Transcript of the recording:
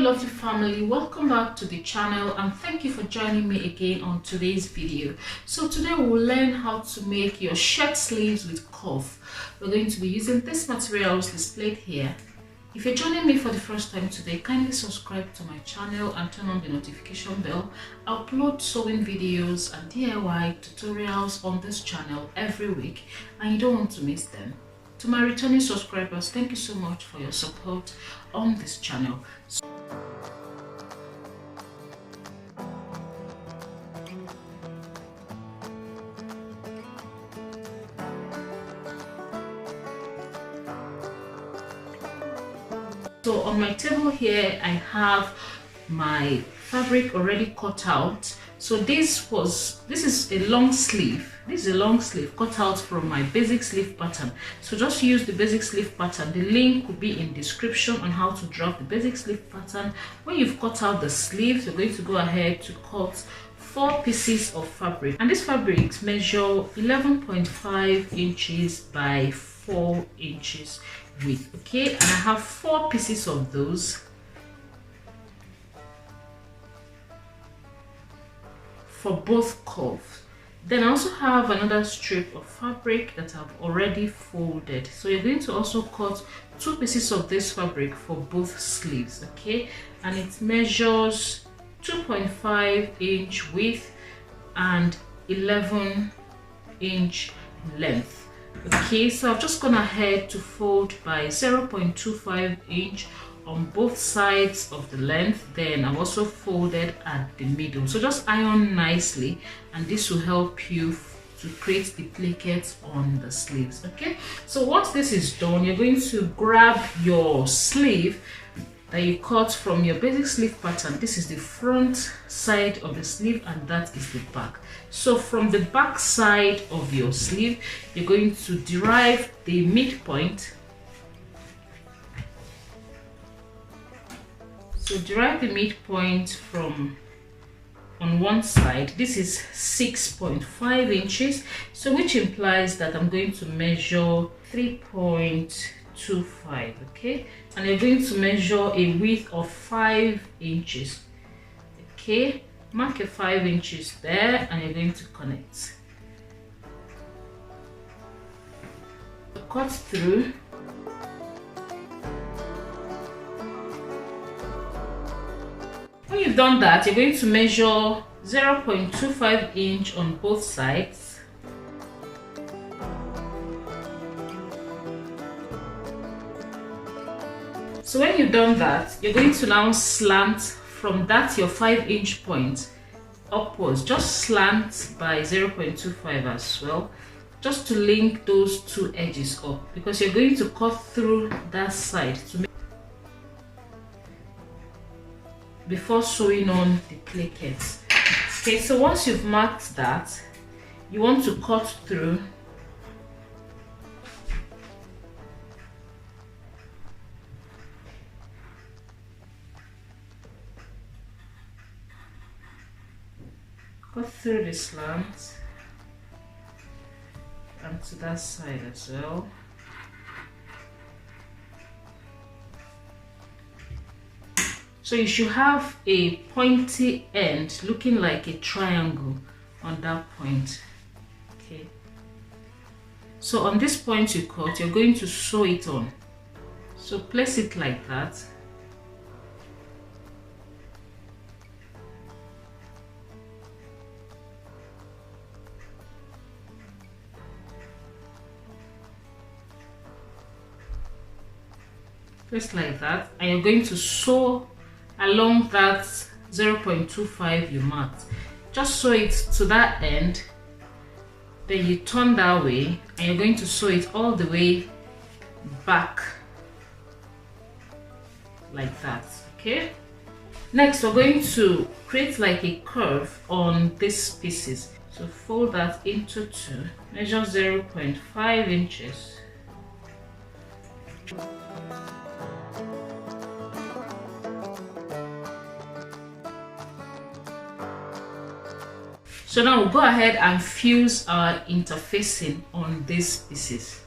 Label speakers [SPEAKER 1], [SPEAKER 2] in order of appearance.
[SPEAKER 1] lovely family, welcome back to the channel and thank you for joining me again on today's video. So today we'll learn how to make your shirt sleeves with cuff. We're going to be using these materials displayed here. If you're joining me for the first time today, kindly subscribe to my channel and turn on the notification bell. I upload sewing videos and DIY tutorials on this channel every week and you don't want to miss them. To my returning subscribers, thank you so much for your support on this channel. So on my table here, I have my fabric already cut out. So this is a long sleeve. This is a long sleeve cut out from my basic sleeve pattern. So just use the basic sleeve pattern. The link will be in description on how to draw the basic sleeve pattern. When you've cut out the sleeves, you're going to go ahead to cut 4 pieces of fabric. And these fabrics measure 11.5 inches by 4 inches width. Okay, and I have 4 pieces of those. For both curves. Then I also have another strip of fabric that I've already folded. So you're going to also cut 2 pieces of this fabric for both sleeves, okay? And it measures 2.5 inch width and 11 inch length. Okay, so I've just gone ahead to fold by 0.25 inch on both sides of the length. Then I've also folded at the middle, so just iron nicely and this will help you to create the placket on the sleeves. Okay, so once this is done, you're going to grab your sleeve that you cut from your basic sleeve pattern. This is the front side of the sleeve and that is the back. So from the back side of your sleeve, you're going to derive the midpoint. So derive the midpoint from on one side. This is 6.5 inches, so which implies that I'm going to measure 3.25, okay? And you're going to measure a width of 5 inches, okay? Mark your 5 inches there and you're going to connect. Cut through. When you've done that, you're going to measure 0.25 inch on both sides. So when you've done that, you're going to now slant from that your 5 inch point upwards. Just slant by 0.25 as well, just to link those two edges up, because you're going to cut through that side to make before sewing on the plackets. Okay, so once you've marked that, you want to cut through. Cut through the slant and to that side as well. So you should have a pointy end looking like a triangle on that point. Okay. So on this point you cut, you're going to sew it on. So place it like that. Place like that, and you're going to sew along that 0.25 you marked. Just sew it to that end, then you turn that way and you're going to sew it all the way back like that. Okay, next we're going to create like a curve on these pieces. So fold that into 2, measure 0.5 inches. So now we'll go ahead and fuse our interfacing on these pieces.